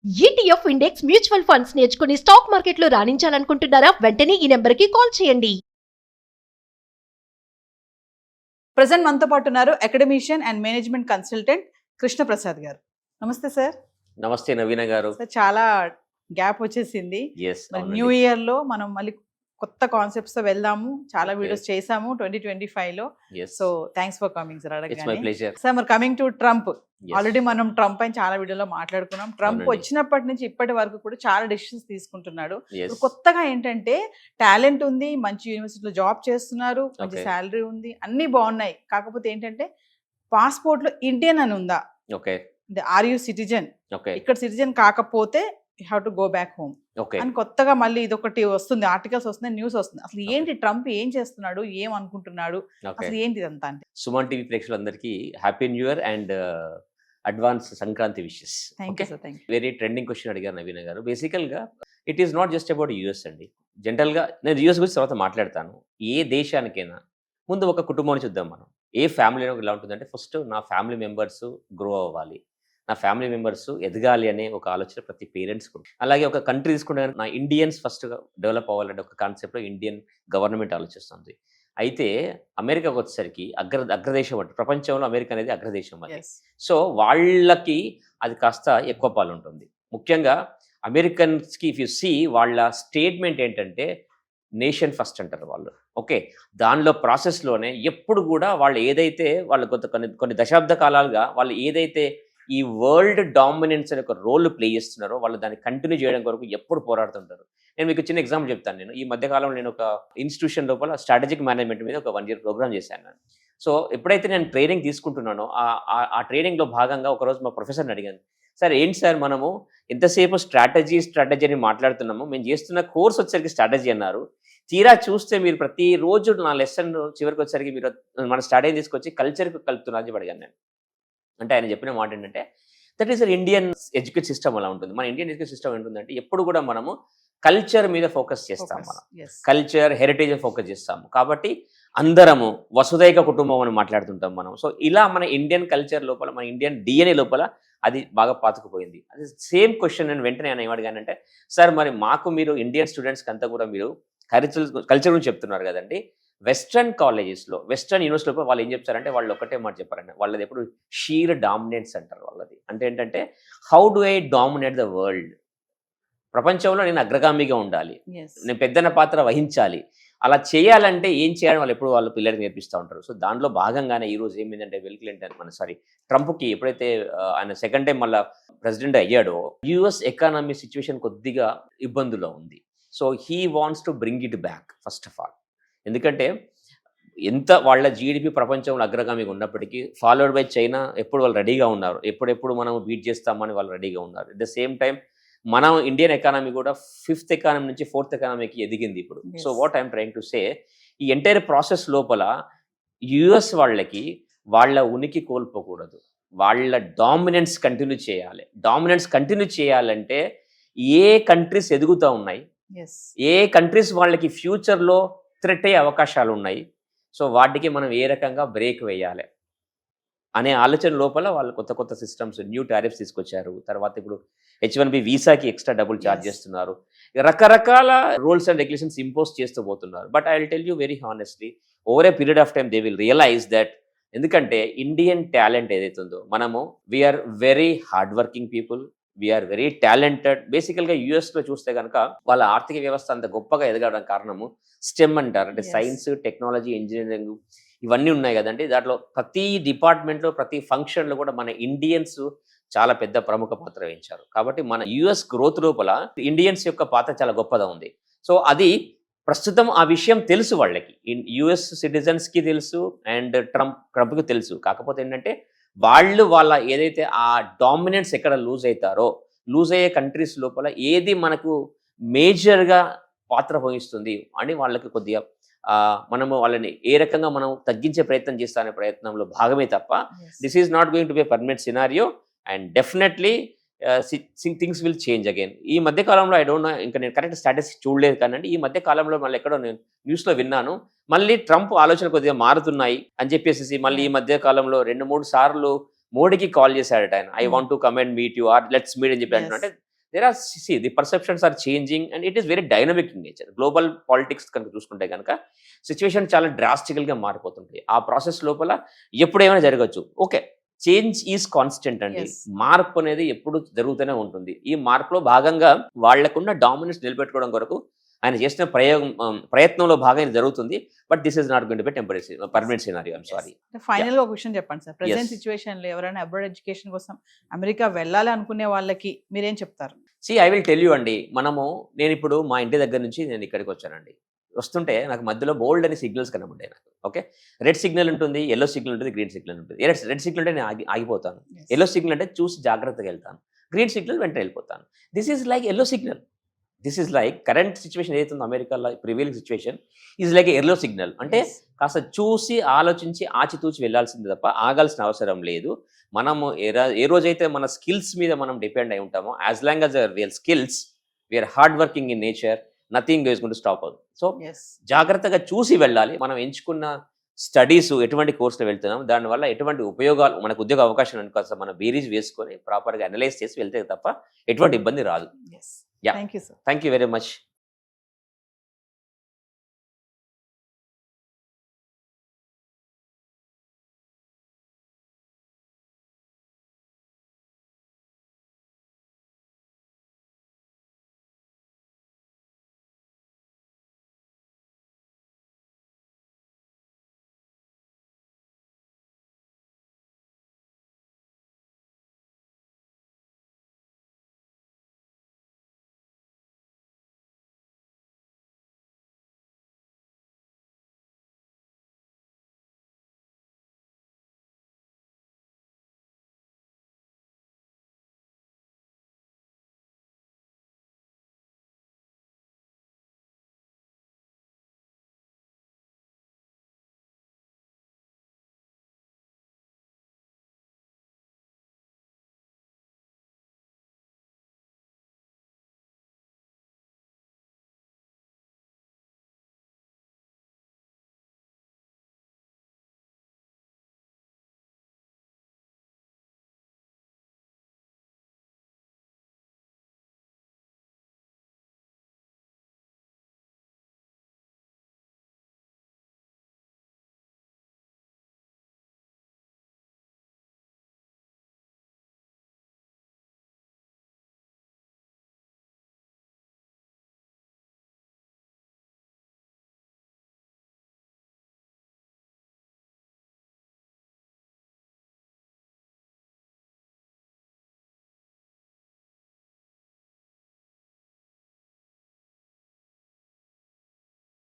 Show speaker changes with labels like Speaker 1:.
Speaker 1: ETF index mutual funds నేర్చుకుని stock మార్కెట్లో రాణించాలనుకుంటున్నారా? వెంటనే ఈ నెంబర్కి కాల్ చేయండి.
Speaker 2: ప్రజెంట్ మనతో పాటు ఉన్నారు academician and management consultant Krishna Prasad గారు. నమస్తే సార్.
Speaker 3: నమస్తే నవీన గారు.
Speaker 2: సార్ చాలా గ్యాప్ వచ్చేసింది.
Speaker 3: Yes, అవునండి.
Speaker 2: న్యూ ఇయర్ లో మనం మళ్ళీ కొత్త కాన్సెప్ట్స్ తో వెళ్దాము. చాలా వీడియోస్ చేసాము 2025 లో.
Speaker 3: Yes.
Speaker 2: So thanks for coming sir.
Speaker 3: It's my
Speaker 2: అడగగానే
Speaker 3: pleasure.
Speaker 2: సార్ మరి coming to Trump,
Speaker 3: Yes.
Speaker 2: Already మనం ట్రంప్ పైన చాలా వీడియోలో మాట్లాడుకున్నాం. ట్రంప్
Speaker 3: అవునండి.
Speaker 2: వచ్చినప్పటి నుంచి ఇప్పటి వరకు కూడా చాలా డెసిషన్స్ తీసుకుంటున్నాడు.
Speaker 3: Yes.
Speaker 2: ఇప్పుడు కొత్తగా ఏంటంటే టాలెంట్ ఉంది, మంచి యూనివర్సిటీలో జాబ్ చేస్తున్నారు, మంచి
Speaker 3: Okay.
Speaker 2: శాలరీ ఉంది, అన్ని బాగున్నాయి. కాకపోతే ఏంటంటే పాస్పోర్ట్ లో ఇండియన్ అని ఉందా,
Speaker 3: Okay.
Speaker 2: అంటే ఆర్ యూ సిటిజన్,
Speaker 3: Okay.
Speaker 2: ఇక్కడ సిటిజన్ కాకపోతే you have to go back home
Speaker 3: Okay.
Speaker 2: అని కొత్తగా మళ్ళీ ఇదొకటి వస్తుంది, ఆర్టికల్స్ వస్తున్నాయి, న్యూస్ వస్తుంది. అసలు ఏంటి ట్రంప్ ఏం చేస్తున్నాడు, ఏం అనుకుంటున్నాడు,
Speaker 3: Okay.
Speaker 2: అసలు ఏంటి ఇదంతా అంటే?
Speaker 3: సుమన్ టీవీ ప్రేక్షకులందరికీ happy new year and advance Sankranti wishes.
Speaker 2: Thank you sir. Thank you.
Speaker 3: Very trending question అడిగారు నవీన గారు. బేసికల్గా it is not just about US అండి. జనరల్గా నేను యూఎస్ గురించి తర్వాత మాట్లాడతాను. ఏ దేశానికైనా ముందు ఒక కుటుంబాన్ని చూద్దాం మనం. ఏ ఫ్యామిలీలో ఇలా ఉంటుందంటే ఫస్ట్ నా ఫ్యామిలీ మెంబర్స్ గ్రో అవ్వాలి, నా ఫ్యామిలీ మెంబర్స్ ఎదగాలి అనే ఒక ఆలోచన ప్రతి పేరెంట్స్ కూడా. అలాగే ఒక కంట్రీ తీసుకుంటే నా ఇండియన్స్ ఫస్ట్ డెవలప్ అవ్వాలంటే ఒక కాన్సెప్ట్లో ఇండియన్ గవర్నమెంట్ ఆలోచిస్తుంది. అయితే అమెరికాకు వచ్చేసరికి అగ్రదేశం అంటే ప్రపంచంలో అమెరికా అనేది అగ్రదేశం అది.
Speaker 2: Yes.
Speaker 3: సో వాళ్ళకి అది కాస్త ఎక్కువ పాలు ఉంటుంది. ముఖ్యంగా అమెరికన్స్కి ఇఫ్ యు సీ వాళ్ళ స్టేట్మెంట్ ఏంటంటే నేషన్ ఫస్ట్ అంటారు వాళ్ళు. ఓకే, దానిలో ప్రాసెస్లోనే ఎప్పుడు కూడా వాళ్ళు ఏదైతే వాళ్ళు కొన్ని దశాబ్ద కాలాలుగా వాళ్ళు ఏదైతే ఈ వరల్డ్ డామినెన్స్ అనే ఒక రోల్ ప్లే చేస్తున్నారో వాళ్ళు దాన్ని కంటిన్యూ చేయడం కొరకు ఎప్పుడు పోరాడుతుంటారు. నేను మీకు చిన్న ఎగ్జాంపుల్ చెప్తాను. నేను ఈ మధ్యకాలంలో నేను ఒక ఇన్స్టిట్యూషన్ లోపల స్ట్రాటజిక్ మేనేజ్మెంట్ మీద ఒక 1 year ప్రోగ్రామ్ చేశాను నేను. సో ఎప్పుడైతే నేను ట్రైనింగ్ తీసుకుంటున్నానో ఆ ట్రైనింగ్లో భాగంగా ఒకరోజు మా ప్రొఫెసర్ని అడిగాను, సార్ ఏంటి సార్ మనము ఎంతసేపు స్ట్రాటజీ అని మాట్లాడుతున్నాము, మేము చేస్తున్న కోర్స్ వచ్చేసరికి స్ట్రాటజీ అన్నారు, తీరా చూస్తే మీరు ప్రతిరోజు నా లెసన్ చివరికి వచ్చేసరికి మీరు మన స్ట్రాటజీ తీసుకొచ్చి కల్చర్కి కలుపుతున్నారు అని చెప్పి అడిగాను నేను. అంటే ఆయన చెప్పిన మాట ఏంటంటే that is Indian education system అలా ఉంటుంది. మన ఇండియన్ ఎడ్యుకేషన్ సిస్టమ్ ఏంటంటే ఎప్పుడు కూడా మనము కల్చర్ మీద ఫోకస్ చేస్తాం, మనం
Speaker 2: Yes.
Speaker 3: కల్చర్ హెరిటేజ్ ఫోకస్ చేస్తాము. కాబట్టి అందరము వసుదైక కుటుంబం అని మాట్లాడుతుంటాం మనం. సో ఇలా మన ఇండియన్ కల్చర్ లోపల, మన ఇండియన్ డిఎన్ఏ లోపల అది బాగా పాతుకుపోయింది. అది సేమ్ క్వశ్చన్ నేను వెంటనే ఆయన ఏమడిగానంటే, సార్ మరి మాకు మీరు ఇండియన్ స్టూడెంట్స్కి అంతా కూడా మీరు కల్చర్ గురించి చెప్తున్నారు కదండి, వెస్ట్రన్ కాలేజెస్లో వెస్ట్రన్ యూనివర్సిటీలో వాళ్ళు ఏం చెప్తారంటే వాళ్ళు ఒకటే మాట చెప్పారండి, వాళ్ళది ఎప్పుడు షీర్ డామినేట్స్ అంటారు వాళ్ళది. అంటే ఏంటంటే how do I dominate the world, ప్రపంచంలో నేను అగ్రగామిగా ఉండాలి,
Speaker 2: Yes.
Speaker 3: నేను పెద్దన పాత్ర వహించాలి, అలా చేయాలంటే ఏం చేయాలని వాళ్ళు ఎప్పుడు వాళ్ళ పిల్లలకి నేర్పిస్తూ ఉంటారు. సో దానిలో భాగంగానే ఈరోజు ఏమైందంటే ట్రంప్కి ఎప్పుడైతే ఆయన సెకండ్ టైం మళ్ళీ ప్రెసిడెంట్ అయ్యాడో యుఎస్ ఎకానమీ సిచ్యువేషన్ కొద్దిగా ఇబ్బందులో ఉంది. So he wants to bring it back first of all. ఎందుకంటే ఎంత వాళ్ళ జీడిపి ప్రపంచంలో అగ్రగామిగా ఉన్నప్పటికీ ఫాలోడ్ బై చైనా ఎప్పుడు వాళ్ళు రెడీగా ఉన్నారు, ఎప్పుడెప్పుడు మనం బీట్ చేస్తామని వాళ్ళు రెడీగా ఉన్నారు. అట్ ద సేమ్ టైం మనం ఇండియన్ ఎకానమీ కూడా 5th ఎకానమీ నుంచి 4th ఎకానమీకి ఎదిగింది ఇప్పుడు.
Speaker 2: Yes.
Speaker 3: So what I'm trying to say, ఈ ఎంటైర్ ప్రాసెస్ లోపల యుఎస్ వాళ్ళకి వాళ్ళ ఉనికి కోల్పోకూడదు, వాళ్ళ డామినెన్స్ కంటిన్యూ చేయాలి. డామినెన్స్ కంటిన్యూ చేయాలంటే ఏ కంట్రీస్ ఎదుగుతూ ఉన్నాయి,
Speaker 2: Yes.
Speaker 3: ఏ కంట్రీస్ వాళ్ళకి ఫ్యూచర్లో థ్రెట్ అయ్యే అవకాశాలు ఉన్నాయి, సో వాటికి మనం ఏ రకంగా బ్రేక్ వేయాలి అనే ఆలోచన లోపల వాళ్ళు కొత్త సిస్టమ్స్, న్యూ టారిఫ్స్ తీసుకొచ్చారు. తర్వాత ఇప్పుడు H1B వీసాకి ఎక్స్ట్రా డబ్బులు ఛార్జ్
Speaker 2: Yes.
Speaker 3: చేస్తున్నారు, రకరకాల రూల్స్ అండ్ రెగ్యులేషన్స్ ఇంపోజ్ చేస్తూ పోతున్నారు. But I will tell you very honestly, over a period of time they will realise that, ఎందుకంటే ఇండియన్ టాలెంట్ ఏదైతే ఉందో మనము we are very hard working people, we are very talented. బేసికల్గా యూఎస్లో చూస్తే కనుక వాళ్ళ ఆర్థిక వ్యవస్థ అంత గొప్పగా ఎదగడం కారణము స్టెమ్ అంటారు, అంటే
Speaker 2: Yes.
Speaker 3: సైన్స్, టెక్నాలజీ, ఇంజనీరింగ్ ఇవన్నీ ఉన్నాయి కదండి. దాంట్లో ప్రతి డిపార్ట్మెంట్లో ప్రతి ఫంక్షన్లో కూడా మన ఇండియన్స్ చాలా పెద్ద ప్రముఖ పాత్ర వహించారు. కాబట్టి మన యుఎస్ గ్రోత్ లోపల ఇండియన్స్ యొక్క పాత్ర చాలా గొప్పగా ఉంది. సో అది ప్రస్తుతం ఆ విషయం తెలుసు వాళ్ళకి, యుఎస్ సిటిజన్స్కి తెలుసు అండ్ ట్రంప్కి తెలుసు. కాకపోతే ఏంటంటే వాళ్ళ ఏదైతే ఆ డామినెన్స్ ఎక్కడ లూజ్ అయ్యే కంట్రీస్ లోపల ఏది మనకు మేజర్గా పాత్ర వహిస్తుంది అని వాళ్ళకి కొద్దిగా మనము వాళ్ళని ఏ రకంగా మనం తగ్గించే ప్రయత్నం చేస్తానే ప్రయత్నంలో భాగమే తప్ప
Speaker 2: Yes.
Speaker 3: This is not going to be permanent scenario and definitely things will change again. ఈ మధ్య కాలంలో ఐ డోంట్ నో, ఇంకా నేను కరెక్ట్ స్టాటస్ చూడలేదు కానీ ఈ మధ్య కాలంలో మళ్ళీ ఎక్కడో నేను న్యూస్లో విన్నాను, మళ్ళీ ట్రంప్ ఆలోచన కొద్దిగా మారుతున్నాయి అని చెప్పేసి మళ్ళీ ఈ మధ్య కాలంలో 2-3 సార్లు మోడీకి కాల్ చేశాడట ఆయన, I want to come and meet you or let's meet అని చెప్పి అంటున్నా. అంటే there are the perceptions are changing and it is very dynamic in nature. Global politics కనుక చూసుకుంటే కనుక సిచ్యువేషన్ చాలా డ్రాస్టికల్గా మారిపోతుంటాయి. ఆ ప్రాసెస్ లోపల ఎప్పుడేమైనా జరగచ్చు. ఓకే, చేంజ్ ఈజ్ కాన్స్టెంట్ అండి.
Speaker 2: Yes.
Speaker 3: మార్పు అనేది ఎప్పుడు జరుగుతూనే ఉంటుంది. ఈ మార్పులో భాగంగా వాళ్లకున్న డామినెన్స్ నిలబెట్టుకోవడం కొరకు ఆయన చేసిన ప్రయత్నంలో భాగంగా జరుగుతుంది. But this is not going to be temporary permanent scenario. I'm sorry.
Speaker 2: Final గా ఒక విషయం చెప్పండి సార్, ప్రెసెంట్
Speaker 3: Yes.
Speaker 2: సిచ్యువేషన్ లో ఎవరైనా అబ్రాడ్ ఎడ్యుకేషన్ కోసం అమెరికా వెళ్ళాలి అనుకునే వాళ్ళకి మీరేం చెప్తారు?
Speaker 3: ఐ విల్ టెల్ యూ అండి. నేను ఇప్పుడు మా ఇంటి దగ్గర నుంచి నేను ఇక్కడికి వచ్చానండి. వస్తుంటే నాకు మధ్యలో బోల్డ్ అని సిగ్నల్స్ కనబడ్డాయి నాకు. ఓకే, రెడ్ సిగ్నల్ ఉంటుంది, ఎల్లో సిగ్నల్ ఉంటుంది, గ్రీన్ సిగ్నల్ ఉంటుంది. రెడ్ సిగ్నల్ అంటే నేను ఆగిపోతాను.
Speaker 2: Yes.
Speaker 3: ఎల్లో సిగ్నల్ అంటే చూసి జాగ్రత్తగా వెళ్తాను. గ్రీన్ సిగ్నల్ వెంటనే వెళ్ళిపోతాను. This is like yellow signal. This is like current situation ఏదైతుందో అమెరికాలో prevailing situation is like yellow signal. అంటే
Speaker 2: Yes.
Speaker 3: కాస్త చూసి ఆలోచించి ఆచితూచి వెళ్ళాల్సింది తప్ప ఆగాల్సిన అవసరం లేదు. మనము ఏ రోజైతే మన స్కిల్స్ మీద మనం డిపెండ్ అయి ఉంటామో, as long as real skills, we are hard working in nature, nothing is going to stop out. So
Speaker 2: Yes.
Speaker 3: జాగ్రత్తగా చూసి వెళ్ళాలి. మనం ఎంచుకున్న స్టడీస్ ఎటువంటి కోర్సులో వెళ్తున్నాం, దానివల్ల ఎటువంటి ఉపయోగాలు, మనకు ఉద్యోగ అవకాశం కోసం మనం బేరీజ్ వేసుకొని ప్రాపర్గా అనలైజ్ చేసి వెళ్తే తప్ప ఎటువంటి ఇబ్బంది రాదు.
Speaker 2: Yes.
Speaker 3: Yeah.
Speaker 2: Thank you, sir.
Speaker 3: Thank you very much.